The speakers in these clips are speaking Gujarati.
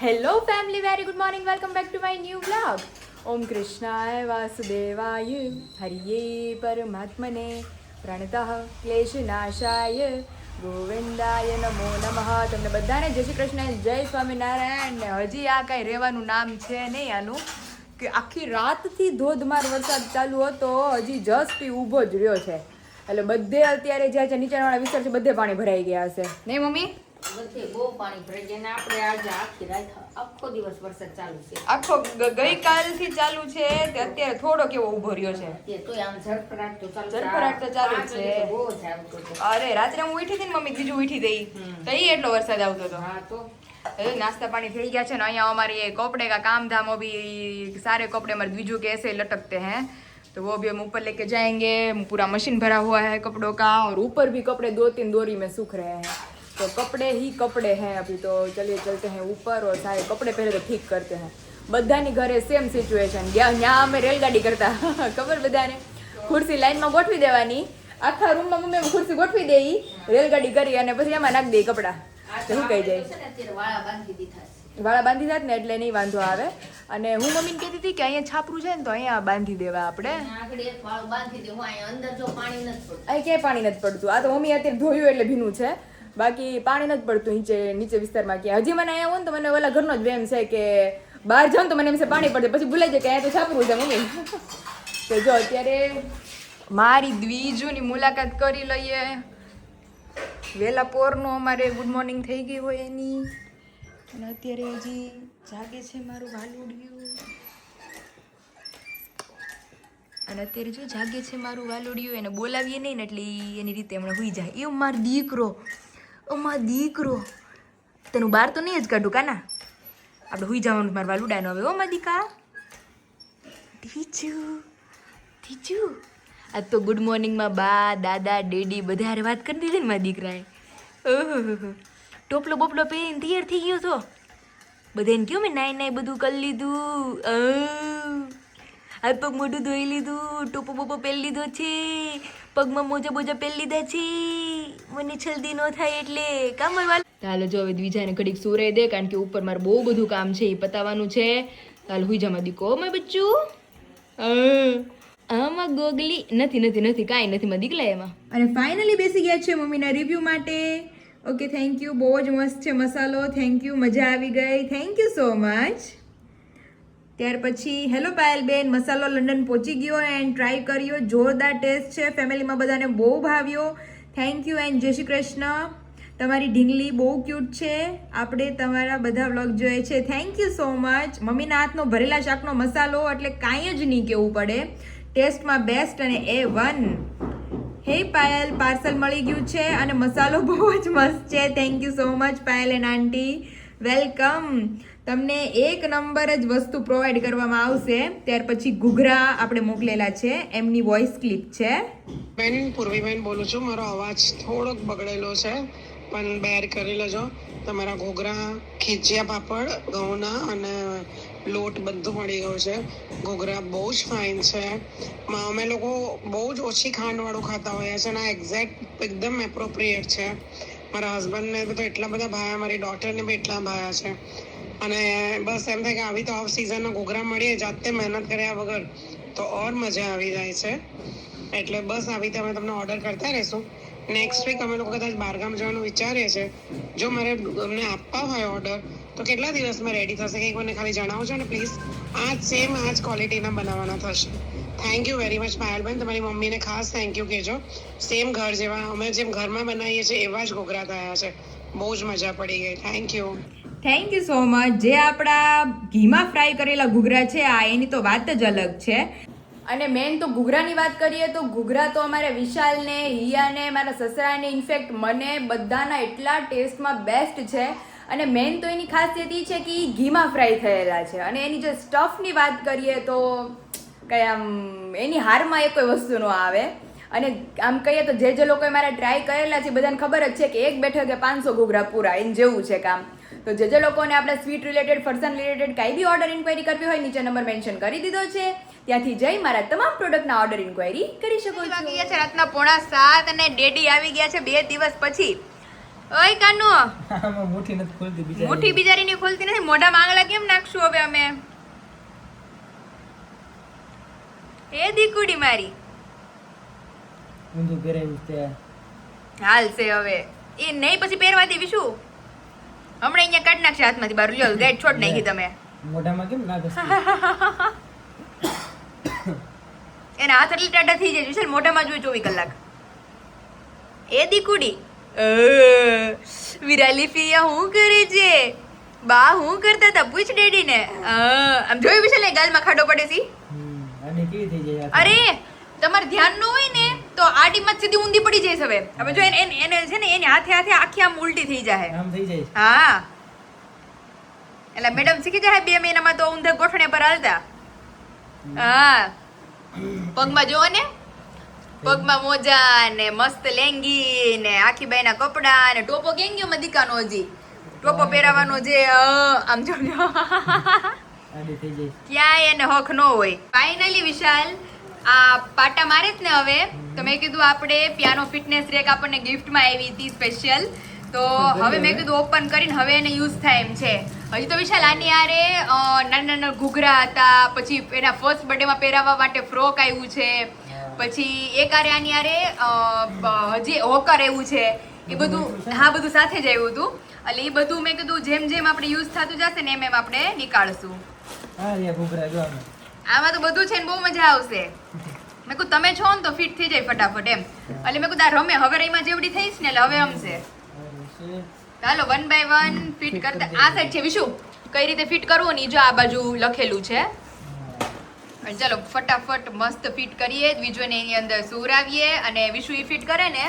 Hello family, very good morning, welcome back to my new vlog. ઓમ કૃષ્ણાય વાસુદેવાય હરિયે પરમાત્મને પ્રણતઃ ક્લેશનાશાય ગોવિંદાય નમો નમઃ. તમને બધાને જય શ્રી કૃષ્ણ, જય સ્વામિનારાયણ. ને હજી આ કાંઈ રહેવાનું નામ છે નહીં આનું, કે આખી રાતથી ધોધમાર વરસાદ ચાલુ હતો, હજી જસ્ટ ઊભો જ રહ્યો છે. એટલે બધે અત્યારે જ્યાં છે નીચાણવાળા વિસ્તાર છે બધે પાણી ભરાઈ ગયા હશે નહીં મમ્મી? બધે બહુ પાણી ભરાઈ ગયા ને આપણે આજે આખી રાત આખો દિવસ વરસાદ ચાલુ છે. આખો ગઈકાલથી ચાલુ છે તે અત્યારે થોડો કેવો ઊભો રહ્યો છે. તે તોય આમ ઝડપરાટ તો ચાલુ ઝડપરાટ તો ચાલુ જ છે. બહુ જ આવતો હતો. અરે રાત્રે હું ઉઠી હતી ને મમ્મી, ત્રીજું ઉઠી ગઈ તો એટલો વરસાદ આવતો હતો. હા તો नाश्ता पानी થઈ ગયા છે ને અહીંયા हमारे कपड़े का काम धाम अभी सारे कपड़े हमारे द्विजू के ऐसे लटकते हैं तो वो भी हम ऊपर लेके जाएंगे. पूरा मशीन भरा हुआ है कपड़ों का और ऊपर भी कपड़े 2-3 डोरी में सूख रहे हैं. तो कपड़े ही कपड़े हैं अभी. तो चलिए चलते हैं ऊपर और सारे कपड़े पहले तो ठीक करते हैं. બધાની ઘરે સેમ સિચ્યુએશન. ત્યાં અમે રેલગાડી કરતા ખબર બધાને, ખુરશી લાઈનમાં ગોઠવી દેવાની, આખા રૂમમાં મમ્મી ખુરશી ગોઠવી દે, રેલગાડી કરી અને પછી એમાં નાખી દે કપડાં. શું કહી જાય વાળા બાંધી જાત ને એટલે નહીં વાંધો આવે. અને હું મમ્મીને કહેતી હતી કે અહીંયા છાપરું છે ને તો અહીંયા બાંધી દેવા આપણે. અહીં ક્યાંય પાણી નથી પડતું. આ તો મમ્મી અત્યારે ધોયું એટલે ભીનું છે, બાકી પાણી નથી પડતું નીચે વિસ્તારમાં ક્યાં. હજી મને અહીંયા હોય ને તો મને ઓલા ઘરનો જ વેમ છે કે બહાર જાઉં તો મને એમ છે પાણી પડે, પછી ભૂલાઈ જાય કે અહીંયા તો છાપરું છે મમ્મી. તો જો અત્યારે મારી દ્વિજુની મુલાકાત કરી લઈએ. વહેલા પોરનું અમારે ગુડ મોર્નિંગ થઈ ગઈ હોય એની, અને અત્યારે હજી જાગે છે મારું વાલુડિયું. અને અત્યારે જો જાગે છે મારું વાલુડિયું, એને બોલાવીએ નહીં ને એટલે એની રીતે હમણાં હોઈ જાય. એવું મારો દીકરો, ઓ મારો દીકરો, તેનું બહાર તો નહીં જ કાઢું કાના, આપણે હોઈ જવાનું મારા વાલુડાનો હવે. ઓ મારા દીકા ટીચુ ટીચુ. આજ તો ગુડ મોર્નિંગમાં બા દાદા ડેડી બધા હારે વાત કરી દીધી ને મારા દીકરાએ. ઓહો, ટોપલો બોપલો પહેરીને તૈયાર થઈ ગયો તો બધાને કહ્યું મેં નાઈ બધું કરી લીધું. હાથ પગ મોઢું ધોઈ લીધું, ટોપો બોપો પહેરી લીધો છે, પગમાં મોજા બોજા પહેરી લીધા છે, મને જલ્દી ન થાય એટલે કામ વાળ. ચાલો જો હવે દ્વિજાને ઘડીક સુરાઈ દે, કારણ કે ઉપર મારે બહુ બધું કામ છે એ પતાવવાનું છે. ચાલો હુઈ જા મારા દીકો. મારું બચ્ચું આમાં ગોગલી નથી નથી નથી કાંઈ નથી માં દીકલા એમાં. અને ફાઇનલી બેસી ગયા છે મમ્મીના રિવ્યૂ માટે. ઓકે, થેન્ક યુ, બહુ જ મસ્ત છે મસાલો, થેન્ક યુ, મજા આવી ગઈ, થેન્ક યુ સો મચ. ત્યાર પછી હેલો પાયલબેન, મસાલો લંડન પહોંચી ગયો એન્ડ ટ્રાય કર્યો, જોરદાર ટેસ્ટ છે, ફેમિલીમાં બધાને બહુ ભાવ્યો, થેન્ક યુ એન્ડ જય શ્રી કૃષ્ણ. તમારી ઢીંગલી બહુ ક્યુટ છે, આપણે તમારા બધા વ્લોગ જોઈએ છે, થેન્ક યુ સો મચ. મમ્મીના હાથનો ભરેલા શાકનો મસાલો એટલે કાંઈ જ નહીં કહેવું પડે, ટેસ્ટમાં બેસ્ટ અને A1. હે પાયલ, પાર્સલ મળી ગયું છે અને મસાલો બહુ જ મસ્ત છે, thank you so much Payal and aunty, welcome. તમને 1 નંબર જ વસ્તુ પ્રોવાઈડ કરવામાં આવશે. ત્યાર પછી ઘૂઘરા આપણે મોકલેલા છે, એમની વોઇસ ક્લિપ છે. બેન પૂર્વીબેન બોલું છું, મારો અવાજ થોડોક બગડેલો છે પણ બેર કરી લેજો. તમારા ઘૂઘરા, ખીચિયા પાપડ, ઘઉંના અને લોટ બધું મળી ગયું છે. ઘૂઘરા બહુ જ ફાઇન છે. અમે લોકો બહુ જ ઓછી ખાંડવાળું ખાતા હોઈએ છીએ અને આ એક્ઝેક્ટ એકદમ એપ્રોપ્રિએટ છે. મારા હસબન્ડને તો એટલા બધા ભાયા, મારી ડોટરને બી એટલા ભાયા છે. અને બસ એમ થાય કે આવી તો ઓફ સિઝનના ઘૂઘરા મળીએ જાતે મહેનત કર્યા વગર તો ઓર મજા આવી જાય છે. એટલે બસ આવી રીતે અમે તમને ઓર્ડર કરતા રહીશું. નેક્સ્ટ વીક અમે લોકો કદાચ બહારગામ જવાનું વિચારીએ છીએ. જો મારે અમને આપવા હોય ઓર્ડર તો કેટલા દિવસમાં રેડી થશે કંઈક મને ખાલી જણાવજો ને પ્લીઝ. આ જ સેમ આ જ ક્વોલિટીના બનાવવાના થશે. Thank you very much Payalben, તમારી મમ્મીને ખાસ થેન્ક યુ કહેજો. સેમ ઘર જેવા, અમે જેમ ઘરમાં બનાવીએ છીએ એવા જ ઘૂઘરા થયા છે. બહુ જ મજા પડી ગઈ, thank you. Thank you so much. જે આપણા ઘીમાં ફ્રાય કરેલા ઘૂઘરા છે આ એની તો વાત જ અલગ છે. અને મેન તો ઘૂઘરાની વાત કરીએ તો ઘૂઘરા તો અમારે વિશાલને, હિયાને, મારા સસરાને, ઇનફેક્ટ મને બધાના એટલા ટેસ્ટમાં બેસ્ટ છે. અને મેન તો એની ખાસિયત એ છે કે એ ઘીમાં ફ્રાય થયેલા છે. અને એની જે સ્ટફની વાત કરીએ તો કંઈ આમ એની હારમાં એ કોઈ વસ્તુ ન આવે. અને આમ કહીએ તો જે લોકોએ મારા ટ્રાય કરેલા છે બધાને ખબર જ છે કે એક બેઠકે 500 ઘૂઘરા પૂરા, એને જેવું છે કામ. તો જે લોકોને આપણે સ્વીટ રિલેટેડ, ફરસાણ રિલેટેડ કાંઈ બી ઓર્ડર ઇન્ક્વાયરી કરવી હોય નીચે નંબર મેન્શન કરી દીધો છે, ત્યાંથી જઈ મારા તમામ પ્રોડક્ટના ઓર્ડર ઇન્ક્વાયરી કરી શકો છો. વાગી ગયા છે રાતના 6:45 અને ડેડી આવી ગયા છે 2 દિવસ પછી. ઓય કાનુ આમાં મુઠ્ઠી નથી ખોલતી બિચારી. મુઠ્ઠી બિચારીની ખોલતી નથી. મોઢામાં આંગળા કેમ નાખશું હવે અમે? એ દીકુડી મારી ઊંધું પહેરાવ્યું છે. હાલશે હવે. એ નહીં પછી પહેરવા દેવી શું? હમણાં અહીંયા કાઢ નાખશે હાથમાંથી બહાર. લ્યો ગાઈડ છોડ નાખી તમે. મોઢામાં કેમ ના ઘસતી? એના હાથ એટલે ટાટા થઈ જાય વિશાલ. મોઢામાં જોઈ 24 કલાક. એ દીકુડી વિરાલી ફિયા હું કરે છે? બા હું કરતા હતા પૂછ ડેડી ને. આમ જોયું વિશાલ એ ગાલમાં ખાડો પડે છે. આને કેવી થઈ જાય? અરે તમારે ધ્યાન ન હોય ને તો આડીમાં જ સીધી ઊંધી પડી જાય હવે. હવે જો એને છે ને એની હાથે હાથે આખી આમ ઉલટી થઈ જાય. આમ થઈ જાય. હા એટલે મેડમ શીખી જાય 2 મહિનામાં તો ઊંધા ગોઠણે પર હાલતા. હા પગમાં જોવો ને, પગમાં મોજા ને મસ્ત લેંગી ને આખી બાઈના કપડા ને ટોપો કેંગીઓમાં દીકાનો હજી ટોપો પહેરાવાનો જે આમ જો આડી થઈ જાય. ક્યાંય એને હક ન હોય. ફાઇનલી વિશાલ આ પાટા મારે જ ને હવે તો મેં કીધું આપણે પિયાનો ફિટનેસ રેક આપણને ગિફ્ટમાં આવી હતી સ્પેશિયલ. તો હવે મેં કીધું ઓપન કરીને હવે એને યુઝ થાય એમ છે. હજી તો વિશાલ આની યારે નાના નાના ઘૂઘરા હતા, પછી એના ફર્સ્ટ બર્થડેમાં પહેરાવવા માટે ફ્રોક આવ્યું છે, પછી એક આરે આની યારે હજી હોકર એવું છે. એ બધું હા બધું સાથે જ આવ્યું હતું. એટલે એ બધું મેં કીધું જેમ જેમ આપણે યુઝ થતું જશે ને એમ એમ આપણે નીકાળશું. હા રે ઘૂઘરા જો આમાં. આમાં તો બધું છે ને બહુ મજા આવશે. મેં કીધું તમે છો ને તો ફિટ થઈ જાય ફટાફટ એમ. એટલે મેં કીધું આ રમે હવે રહીમાં જેવડી થઈશ ને એટલે હવે રમશે. ચાલો 1 by 1 ફિટ કરતા. આ સાઈડ છે વિશુ કઈ રીતે ફિટ કરવું ને જો આ બાજુ લખેલું છે. ચાલો ફટાફટ મસ્ત ફિટ કરીએ. વિજુને એની અંદર સુરાવીએ અને વિશુ ઈ ફિટ કરે ને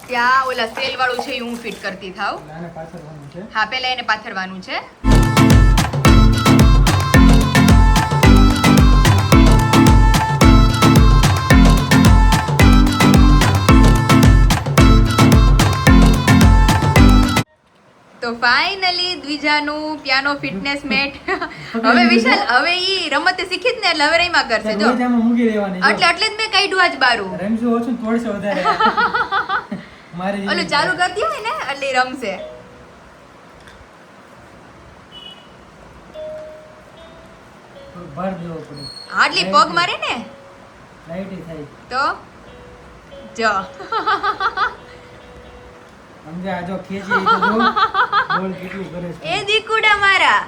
ત્યાં ઓલા સેલ વાળું છે એ હું ફિટ કરતી થાવ. આને પાછળવાનું છે. હા પહેલા એને પાથરવાનું છે. તો ફાઇનલી દ્વિજાનું પિયાનો ફિટનેસ મેટ હવે વિશાલ હવે ઈ રમતે શીખી જ ને એટલે હવે રહીમાં કરશે જો. રોજ આમાં મૂકી દેવાની. એટલે જ મેં કાઢ્યું આજ બારું. રમશું ઓછું તોડશે વધારે. મારી ઓલું ચાલુ કરતી હોય ને એટલે ઈ રમશે. ભાર દેવો પડે. આટલી પગ મારે ને લાઈટ થાય. તો જો સમજ્યા? આ જો ખેંચી એ તો જો બોલ કેટલું કરે છે. એ દીકુડા મારા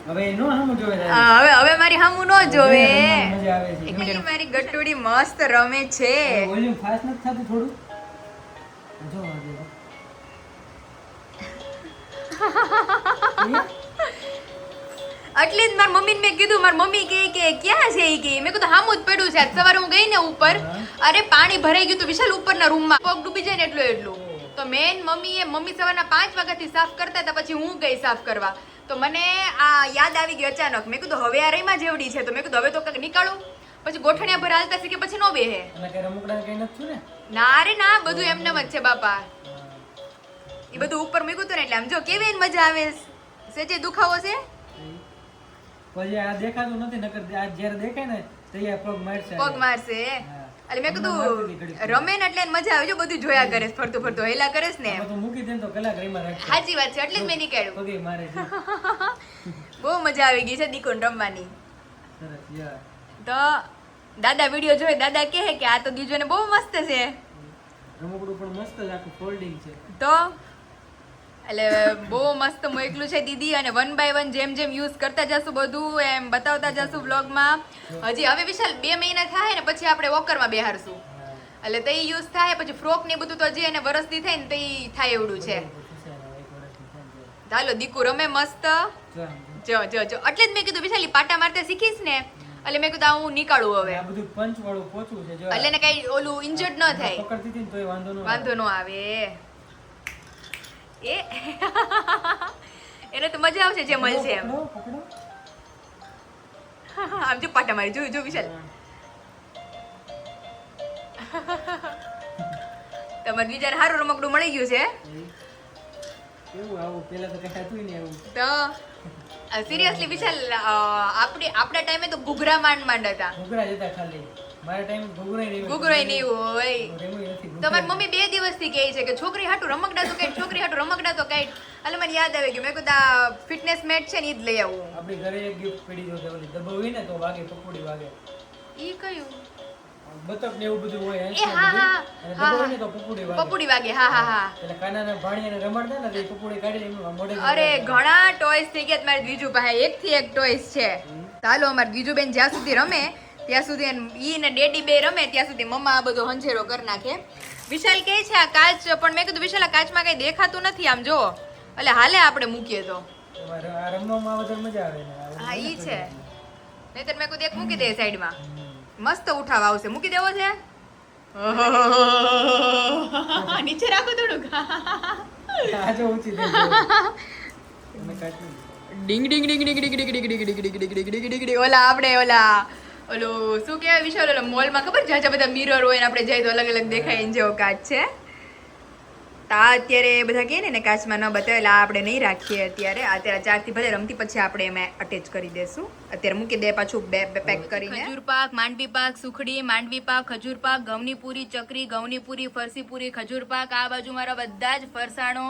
હવે એનો હમ જોવે છે. હવે મારી હામું ન જોવે. મજા આવે છે. એક મિનિટ મારી ગટુડી મસ્ત રમે છે. વોલ્યુમ ફાસ્ટ નથી થતું થોડું? જો આ જો. એટલે જ મારી મમ્મીને મેં કીધું. મારી મમ્મી કે ક્યાં છે ઈ કે. મેં કીધું હામું જ પડ્યું છે. આજ સવારે હું ગઈ ને ઉપર અરે પાણી ભરાઈ ગયું હતું વિશાલ ઉપરના રૂમમાં. પગ ડૂબી જાય ને એટલું તો મમ્મી સવારના 5 વાગ્યાથી સાફ કરતા હતા. પછી હું ગઈ સાફ કરવા તો મને આ યાદ આવી ગઈ અચાનક. મેં કીધું હવે આ રહીમાં જેવડી છે તો મેં કીધું હવે તો કંઈક નીકાળું. પછી ગોઠણિયા ભર હાલતા શીખે પછી નો બેહે. અને કઈ રમકડા કઈ નથી ને? ના રે ના બધું એમનેમ જ છે બાપા. એ બધું ઉપર મૂક્યું હતું ને એટલે આમ જો કેવી મજા આવે. સેજે દુખાવો છે પછી આ દેખાતું નથી નકર આ જ્યારે દેખાય ને તૈયાર પગ મારશે. પગ મારશે. એટલે મેં કીધું રમે ને એટલે એને મજા આવે. જો બધું જોયા કરે ફરતું ફરતું હેલા કરે ને. તો મૂકી દે તો કલાક રહીમાં રાખશે. સાચી વાત છે એટલે જ મેં નીકાળ્યું. પગે મારે છે. બહુ મજા આવી ગઈ છે દીકોન રમવાની. સરસ યાર. તો દાદા વિડીયો જોઈ દાદા કહે કે આ તો દીજો ને બહુ મસ્ત છે. રમકડું પણ મસ્ત જ આખું ફોલ્ડિંગ છે. તો એટલે બહુ મસ્ત મોકલું છે દીદી. અને 1 by 1 જેમ જેમ યુઝ કરતા જશું બધું એમ બતાવતા જશું વ્લોગમાં. હજી હવે વિશાલ 2 મહિના થાય ને પછી આપણે વોકરમાં બેહારશું એટલે તે યુઝ થાય. પછી ફ્રોક ને બધું તો હજી એને વરસથી થાય ને તે થાય એવડું છે. ચાલો દીકુ રમે મસ્ત. જો જો જો એટલે જ મેં કીધું વિશાલી પાટા મારતે શીખીશ ને એટલે મેં કીધું હું નીકાળું હવે. આ બધું પંચ વાળું પોચું છે જો. એટલે એને કઈ ઓલું ઇન્જર્ડ ન થાય. પકડતી હતી ને તોય વાંધો ન આવે. એ એને તો મજા આવશે જે મળશે એમ. પકડો. આમ જો પાટા મારી જોયું જો વિશાલ. તમારે બીજાને સારું રમકડું મળી ગયું છે. કેવું આવું પેલા તો કઈ હતું નહીં એવું. તો સિરિયસલી વિશાલ આપણા ટાઈમે તો ઘૂઘરા માંડ હતા. ઘૂઘરા જ હતા ખાલી. મારા ટાઈમ ઘૂઘરાય નહીં હોય. ઘૂઘરોય નહીં હોય રેમુય નથી તો મારી મમ્મી 2 દિવસથી કહે છે કે છોકરી હાટું રમકડા તો કાંઈ છોકરી હાટું રમકડા તો કાંઈ એટલે મને યાદ આવે કે મેં કીધું ફિટનેસ મેટ છે ને ઈ જ લઈ આવું આપણી ઘરે એક ગિફ્ટ પડી જો કે ઓલી દબાવી ને તો વાગે પકોડી વાગે ઈ કયું બતક ને એવું બધું હોય એ હા હા અને હા દબાવી ને તો પકોડી વાગે પપુડી વાગે હા હા હા એટલે કાનાના ભાણિયાને રમાડતા ને તો એ પકોડી કાઢી એમનું મોઢે અરે ઘણા ટોયસ થઈ ગયા મારે બીજું પાસે એકથી એક ટોયસ છે ચાલો અમારે બીજું બેન જ્યાં સુધી રમે ત્યાં સુધી ઈ ને ડેડી બે રમે ત્યાં સુધી મમ્મા આ બધો હંજેરો કરી નાખે વિશાલ કહે છે આ કાચ પણ મેં કીધું વિશાલ આ કાચમાં કઈ દેખાતું નથી આમ જો એટલે હાલે આપણે મૂકીએ તો આ રમવામાં વધારે મજા આવે ને હા ઈ છે નહીતર મેં કીધું એક મૂકી દે સાઈડમાં મસ્ત ઉઠાવ આવશે મૂકી દેવો છે નીચે રાખો થોડુંક આ જો ઊંચી દે તમે કાઢી ડિંગ ડિંગ ડિંગ ડિંગ ડિંગ ડિંગ ડિંગ ડિંગ ડિંગ ડિંગ ડિંગ ડિંગ ડિંગ ડિંગ ઓલા આપણે ઓલા ઓલું શું કહેવાય વિશાલ ઓલા મોલમાં ખબર જ્યાં બધા મિરર હોય ને આપણે જાય તો અલગ અલગ દેખાય એમ જેવો કાચ છે તો આ અત્યારે બધા કહે ને કાચમાં ન બતાવે એટલે આ આપણે નહીં રાખીએ અત્યારે અત્યારે 4 થી ભલે રમતી પછી આપણે એમાં અટેચ કરી દેશું અત્યારે મૂકી દે પાછું બે પેક કરીને ખજૂર પાક માંડવી પાક સુખડી માંડવી પાક ખજૂર પાક ઘઉંની પૂરી ચકરી ઘઉંની પૂરી ફરસી પૂરી ખજૂર પાક આ બાજુ મારા બધા જ ફરસાણો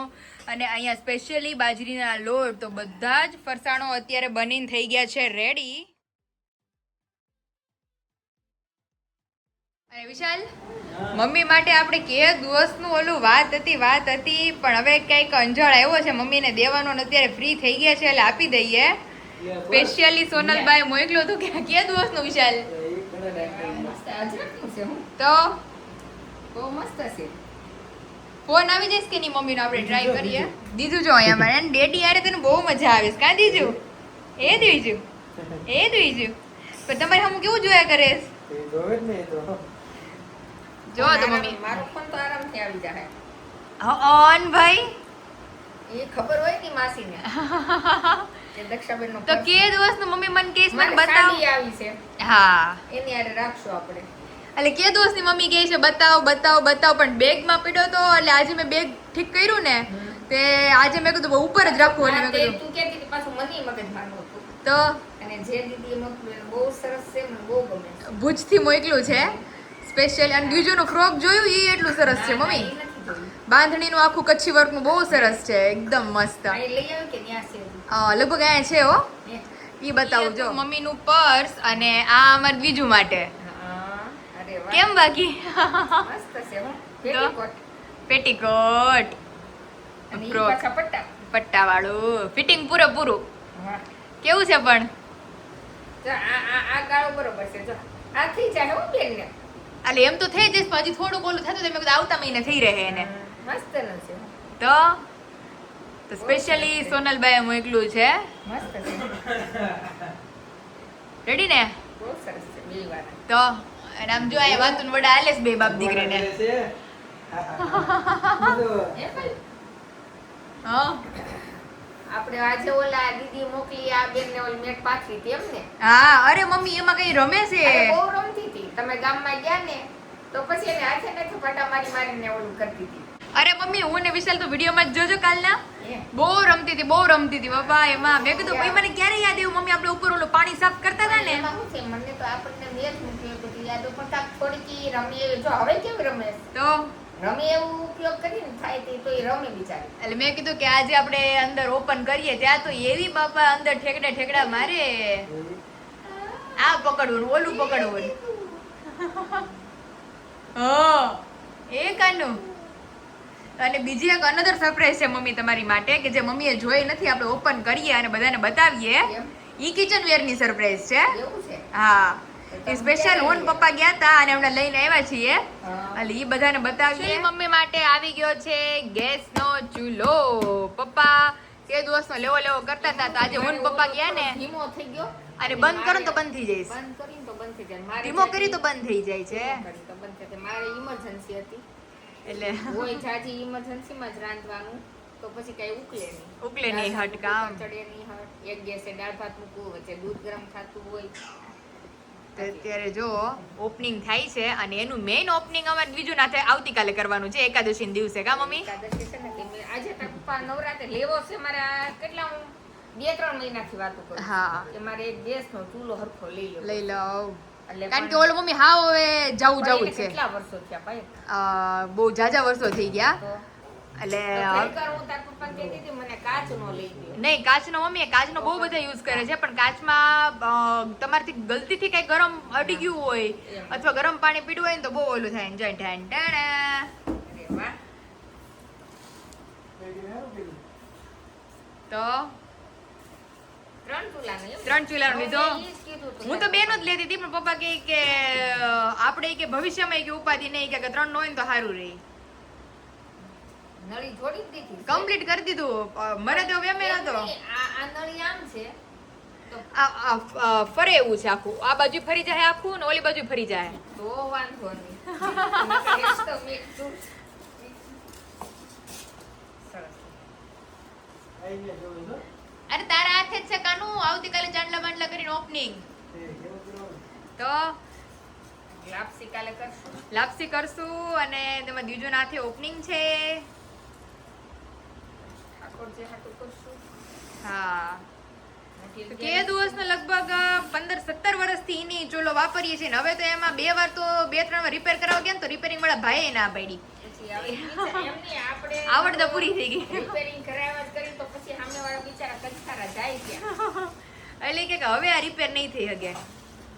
અને અહીંયા સ્પેશિયલી બાજરીના લોટ તો બધા જ ફરસાણો અત્યારે બનીને થઈ ગયા છે રેડી અને વિશાલ મમ્મી માટે આપણે કે દિવસનું ઓલું વાત હતી પણ હવે કંઈક અંજળ આવ્યો છે મમ્મીને દેવાનો ને અત્યારે ફ્રી થઈ ગયા છે એટલે આપી દઈએ સ્પેશિયલી સોનલબાઈ મોકલો તો કે દિવસનું વિશાલ મસ્ત અજરકનું છે હું તો બહુ મસ્ત છે ફોન આવી જઈશ કે નહીં મમ્મીનો આપણે ટ્રાય કરીએ દીધું જો અહીંયા મારે ડેડી યારે તને બહુ મજા આવે છે કાં દીજું એ દીજું પણ તમારે હમ કેવું જોયા કરે એ જોવે જ ને એ તો જો તો મમ્મી મારો ફોન તો આરામથી આવી જાય ઓન ભાઈ એ ખબર હોય ને માસીને કે દક્ષાબેનનો તો કે દિવસનું મમ્મી મને કેસ મને મને બતાવ સાડી આવી છે હા એની હારે રાખશું આપણે એટલે કે દોસ્તની મમ્મી કહે છે બતાવ પણ બેગમાં પડ્યો તો એટલે આજે મેં બેગ ઠીક કર્યું ને તે આજે મેં કીધું ઉપર જ રાખવું એટલે મેં તે કીધું તું કહેતી હતી પાછું મને મગજમારનું હતું તો અને જે દીદીએ મોકલ્યું એને બહુ સરસ છે મને બહુ ગમે છે ભુજથી મોકલ્યું છે સ્પેશિયલ અને બીજુંનું ફ્રોક જોયું એ એટલું સરસ છે મમ્મી એ નથી જોયું બાંધણીનું આખું કચ્છી વર્કનું બહુ સરસ છે એકદમ મસ્ત આ એ લઈ આવ્યું કે ત્યાં છે હજી? લગભગ અહીંયા છે હો હે? એ બતાવું જો મમ્મીનું પર્સ અને આ અમારે બીજું માટે હા અરે વાહ કેમ બાકી મસ્ત છે હું પેટીકોટ પેટીકોટ અને ઈ ફ્રોક. પાછા પટ્ટા પટ્ટાવાળું ફિટિંગ પૂરેપૂરું વાહ કેવું છે પણ જો આ ગાળો બરોબર છે જો આ થઈ જાય હો બેન ને એટલે એમ તો થઈ જઈશ પણ હજી થોડુંક ઓલું થતું તો મેં કીધું આવતા મહિને થઈ રહે એને મસ્ત નું છે તો સ્પેશિયલી સોનલબાઈએ મોકલું છે મસ્ત છે રેડી ને બહુ સરસ છે બે વાર તો અને આમ જો અહીંયા વાતું વડા આલે છે બે બાપ દીકરીને એ ભાઈ હા આપણે આજે ઓલા દીદી મોકલી આ બેન ને ઓલી મેટ પાથરી હતી એમ ને હા અરે મમ્મી એમાં કઈ રમે છે અરે બહુ રમતી હતી તમે ગામમાં ગયા ને તો પછી એને હાથે નથી પટા મારીને ઓલું કરતી હતી અરે મમ્મી હું ને વિશાલ તો વિડીયોમાં જ જોજો કાલના હે? બહુ રમતી હતી બાપા એમાં મેં કીધું ભાઈ મને ક્યારે યાદ આવ્યું મમ્મી આપણે ઉપર ઓલું પાણી સાફ કરતા હતા ને એમાં શું છે મને તો આપણને મેં જ મૂક્યું હતું યાદ પણ કાંઈક થોડીક ઈ રમી એવી જો હવે કેવી રમે છે? તો રમી એવું ઉપયોગ કરીને થાય તો એ રમે બિચારી એટલે મેં કીધું કે આજે આપણે અંદર ઓપન કરીએ ત્યાં તો એવી બાપા અંદર ઠેકડા મારે આ પકડવું ને ઓલું પકડવું ને. હા એ કાનું અને બીજી એક અનધર સરપ્રાઈઝ છે મમ્મી તમારી માટે કે જે મમ્મીએ જોઈ નથી આપણે ઓપન કરીએ અને બધાને બતાવીએ એમ? ઈ કિચન વેર ની સરપ્રાઈઝ છે એવું છે હા એ સ્પેશિયલ હું ને ક્યારે પપ્પા ગયા હતા અને હમણાં લઈને આવ્યા છીએ હા. એટલે ઈ બધાને બતાવીએ મમ્મી માટે આવી ગયો છે ગેસનો ચૂલો પપ્પા તે દિવસનો લેવો કરતા હતા તો આજે હું ને પપ્પા ગયા ને ધીમો થઈ ગયો અરે બંધ કરો ને તો બંધ થઈ જઈશ બંધ કરીને તો બંધ થઈ જાય મારે ધીમો કરી તો બંધ થઈ જાય છે ધીમો કરી તો બંધ થઈ જાય મારે ઇમરજન્સી હતી એટલે હોય જાજી ઇમરજન્સીમાં જ રાંધવાનું તો પછી કઈ ઉકલે નહીં હટ કામ. ચડે નહીં હટ એક ગેસે દાળ ભાત મૂકવું વચ્ચે દૂધ ગરમ થતું હોય તો અત્યારે જો ઓપનિંગ થાય છે અને એનું મેઇન ઓપનિંગ અમારે બીજું ના થાય આવતીકાલે કરવાનું છે એકાદશી દિવસે કા મમ્મી એકાદશી છે ને એટલે મેં આજે તો પપ્પા નવરાત્રે લેવો છે મારે આ કેટલા હું 2-3 મહિનાથી વાતો કરું હા. કે મારે એક ગેસનો ચૂલો હરખો લઈ લો લઈ લઉં એટલે કારણ કે ઓલો મમ્મી હાવ હવે જવું પણ જવું એને જ છે. કેટલા વર્ષો થયા ભાઈ? બહુ ઝાઝા વર્ષો થઈ ગયા તો એટલે ઘડીકવાર હું તારા પપ્પાને કહેતી હતી, મને કાચનો લઈ દે. નહીં, કાચનો મમ્મી કાચનો બહુ બધા યુઝ કરે છે, પણ કાચમાં તમારાથી ગલતીથી કઈ ગરમ અડી ગયું હોય અથવા ગરમ પાણી પીડ્યું હોય ને તો બહુ ઓલું થાય. એન્જોય ઠેન ટેણે. અરે વાહ. તો 3 ચૂલાનો એમ? 3 ચૂલાનો લીધો. મેં ઈ જ કીધું હતું. હું તો બેનો જ લેતી હતી, પણ પપ્પા કહે કે આપણે કે ભવિષ્યમાં કે ઉપાધિ નહીં કે 3 નો હોય ને તો સારું રહે. નળી જોડી જ દીધી છે. કમ્પ્લીટ કરી દીધું. મને તો એમ નતો. આ નળી આમ છે તો ફરે એવું છે આખું. આ બાજુ ફરી જાય આખું ને ઓલી બાજુ ફરી જાય. તો વાંધો નહીં. નકર તો મેં કીધું. સરસ. અરે તારા હાથે જ છે કાનું. આવતીકાલે ચાંદલા બાંડલા કરીને ઓપનિંગ. તો લાપસી કાલે કરશું. લાપસી કરશું અને તેમાં દીવજોના હાથે ઓપનિંગ છે. ઠાકોર જે હાટું કરશું. હા, નથી તો કે દિવસનો લગભગ 15-17 વર્ષથી એની ચૂલો વાપરીએ છીએ ને હવે તો એમાં 2 વાર તો 2-3 વાર રિપેર કરાવવા ગયા ને તો રિપેરિંગ વાળા ભાઈએ ના પાડી. પછી હવે એમ નહીં, આપણે આવડ તો પૂરી થઈ ગઈ. રિપેરિંગ કરાવવા જ કરી તો પછી સામેવાળા બિચારા કંટાળા જાય ત્યાં. એટલે કે હવે આ રિપેર નહીં થઈ શકે.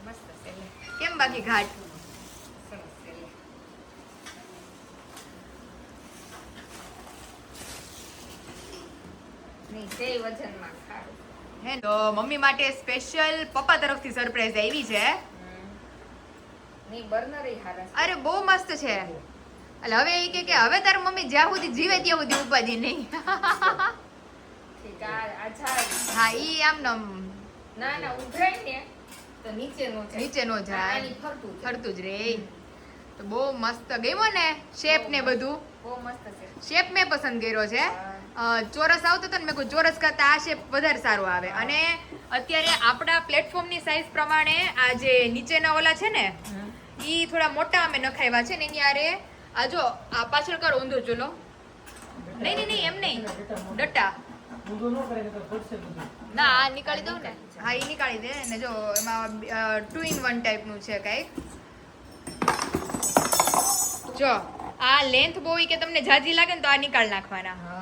મસ્ત છે લે. કેમ બાકી ઘાટ? સરસ છે લે. નહીં છે વજનમાં ખારું. હે તો મમ્મી માટે સ્પેશિયલ પપ્પા તરફથી સરપ્રાઈઝ આવી છે. નહીં બર્નર ય હારા છે. અરે બહુ મસ્ત છે. એટલે હવે એ કે હવે તાર મમ્મી જ્યાં સુધી જીવે ત્યાં સુધી ઉપાધિ નહીં. ઠીક આ જાય. હા, ઈ આમ નમ ના ના ઉભરાય ને તો નીચે નો જાય. નીચે નો જાય. આની ફરતું જાય. ફરતું જ રે. તો બહુ મસ્ત ગમ્યો ને શેપ ને બધું. બહુ મસ્ત છે. શેપ મેં પસંદ કર્યો છે. ચોરસ આવતો હતો ને મેં કોઈ ચોરસ કરતા આ શેપ વધારે સારો આવે. અને અત્યારે આપણા પ્લેટફોર્મની સાઈઝ પ્રમાણે આ જે નીચેના ઓલા છે ને ઈ થોડા મોટા અમે નખાવ્યા છે ને એની આરે આ જો આ પાછળ કરો ઊંધો ચૂલો. નહીં નહીં નહીં એમ નહીં, ડટ્ટા ઊંધું ન કરે નકર ફૂટશે બધું. ના આ નીકાળી દઉં ને. હા, ઈ નીકાળી દે ને જો એમાં 2 in 1 ટાઈપનું છે કંઈક. જો આ લેન્થ બહુ ઈ કે તમને જાજી લાગે ને તો આ નીકાળ નાખવાના હા.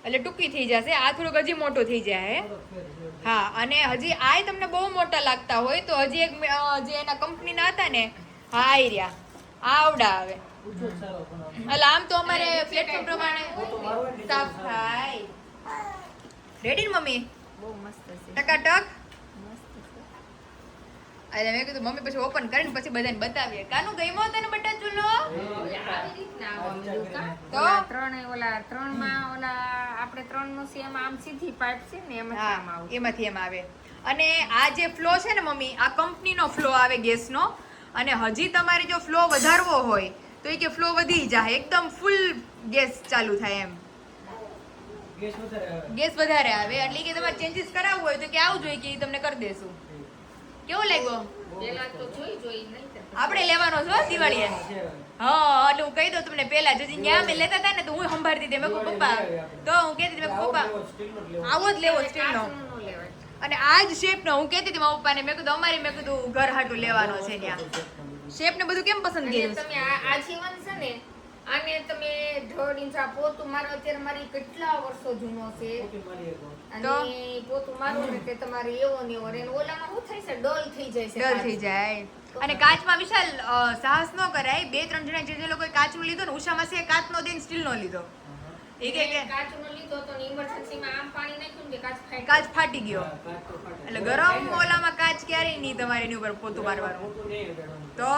એટલે ટૂંકી થઈ જશે. આ થોડુંક હજી મોટું થઈ જાય. થોડોક ફેર છે. હા, અને હજી આ તમને બહુ મોટા લાગતા હોય તો હજી એક જે એના કંપનીના હતા ને હા આઈ રહ્યા આ આવડા આવે. ઊંચો જ સારો પણ આમ. એટલે આમ તો અમારે પ્લેટફોર્મ પ્રમાણે તો મારવા જ સાફ થાય. રેડી ને મમ્મી? બહુ મસ્ત છે. ટકાટક. મસ્ત છે. એટલે મેં કીધું મમ્મી પછી ઓપન કરીને પછી બધાને બતાવીએ. કાનું ગમ્યો તને બટા ચૂલો? આવી રીતના આવવા માંડ્યું કાં? તો? ઓલા ત્રણમાં ઓલા આપણે 3 નું છે એમાં આમ સીધી પાઇપ છે ને એમાંથી આમ હા, આવું. એમાંથી એમ આવે. અને આ જે ફ્લો છે ને મમ્મી આ કંપનીનો ફ્લો આવે ગેસનો. અને હજી તમારે જો ફ્લો વધારવો હોય તો એ કે ફ્લો વધી જાય એકદમ ફૂલ ગેસ ચાલુ થાય એમ. ગેસ વધારે આવે. ગેસ વધારે આવે એટલે કે તમારે ચેન્જીસ કરાવવું હોય તો કે આવું જોઈએ કે ઈ તમને કરી દેશું. કેવો લાગ્યો? પેલા તો જોઈ નહીં તો પછી. આપણે લેવાનો છો દિવાળીએ. છે. હા, એટલે હું કહી દઉં તમને પહેલા જો ત્યાં અમે લેતા હતા ને તો હું સંભાળતી હતી. મેં કહ્યું પપ્પા તો હું કહેતી હતી મેં કહ્યું પપ્પા આવો જ લેવો સ્ટીલનો. કાચનું ન લેવાય. અને આ જ શેપનો હું કહેતી હતી મારા પપ્પાને મેં કીધું અમારી મેં કીધું ઘર હાટું લેવાનો છે ત્યાં. શેપ ને બધું કેમ પસંદ અને કર્યું? તમે આ જીવન છે ને આને તમે 1.5 ઇંચ આ પોતું મારો અત્યારે મારી કેટલા વર્ષો જૂનો છે તો? અને પોતું મારું ને તે તમારે એવો ને એવો ને ઓલામાં શું થાય છે ડલ થઈ જાય છે ડર થઈ જાય. અને કાચમાં વિશાલ સાહસ ન કરાય. 2-3 જણા જે લોકોએ કાચનો લીધો ને ઉષામાં છે કાચનો દઈને સ્ટીલનો લીધો. એ કે કાચનો લીધો તો ઇમરજન્સીમાં આમ પાણી નાખ્યું ને કાચ ફાટી કાચ ફાટી ગયો. એટલે ગરમ ઓલામાં કાચ ક્યારેય નહીં તમારે એની ઉપર પોતું મારવાનું. તો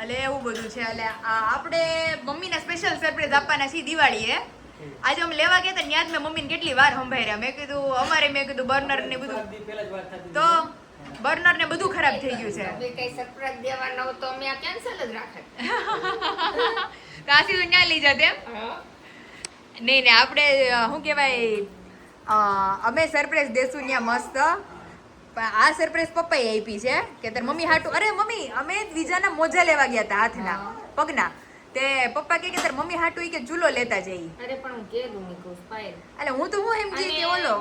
એટલે એવું બધું છે. એટલે આપણે મમ્મીને સ્પેશિયલ સરપ્રાઈઝ આપવાના છીએ દિવાળીએ. આજે અમે લેવા ગયા હતા ત્યાં જ મેં મમ્મીને કેટલી વાર સંભાળ્યા. મેં કીધું અમારે મેં કીધું બર્નર ને બધું તો બર્નર ને બધું ખરાબ થઈ ગયું છે. હવે કઈ સરપ્રાઈઝ દેવાના હોય તો અમે આ કેન્સલ જ રાખે. કાશી તો ન્યા લઈ જાતે એમ? નહીં ને આપણે શું કહેવાય અમે સરપ્રાઈઝ દેશું ત્યાં મસ્ત. પણ આ સરપ્રાઈઝ પપ્પાએ આપી છે કે તાર મમ્મી હાટું. અરે મમ્મી અમે બીજાના મોજા લેવા ગયા હતા હાથના પગના. તે પપ્પા કહે કે તાર મમ્મી હાટું ઈ કે ચૂલો લેતા જઈ. અરે પણ હું કેવું નહીં કહું પાયલ એટલે હું તો હું એમ કે ઓલો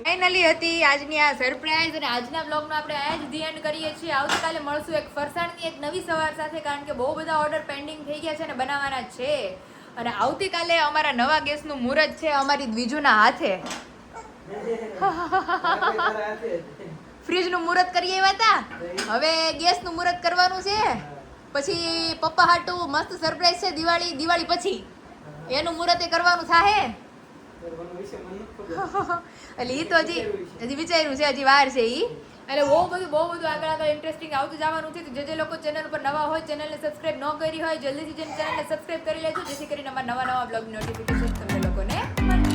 ફાઇનલી હતી આજની આ સરપ્રાઈઝ અને આજના બ્લોગનો આપણે આ જ એન્ડ કરીએ છીએ. આવતીકાલે મળશું એક ફરસાણની એક નવી સવાર સાથે, કારણ કે બહુ બધા ઓર્ડર પેન્ડિંગ થઈ ગયા છે અને બનાવવાના છે. અને આવતીકાલે અમારા નવા ગેસનું મુહૂર્ત છે અમારી દ્વિજુના હાથે. ફ્રીજનું મુહૂર્ત કરી આવ્યા હતા, હવે ગેસનું મુહૂર્ત કરવાનું છે. પછી પપ્પા હાટું મસ્ત સરપ્રાઈઝ છે દિવાળી પછી એનું મુહૂર્ત એ કરવાનું થાય. એટલે એ તો હજી વિચાર્યું છે, હજી વાર છે ઈ. એટલે બહુ બધું આગળ ઇન્ટરેસ્ટિંગ આવતું જવાનું છે. તો જે લોકો ચેનલ પર નવા હોય, ચેનલને સબસ્ક્રાઇબ ન કરી હોય, જલ્દીથી ચેનલને સબસ્ક્રાઇબ કરી લેજો, જેથી કરીને અમારા નવા બ્લોગ નોટિફિકેશન તમને લોકોને મળે.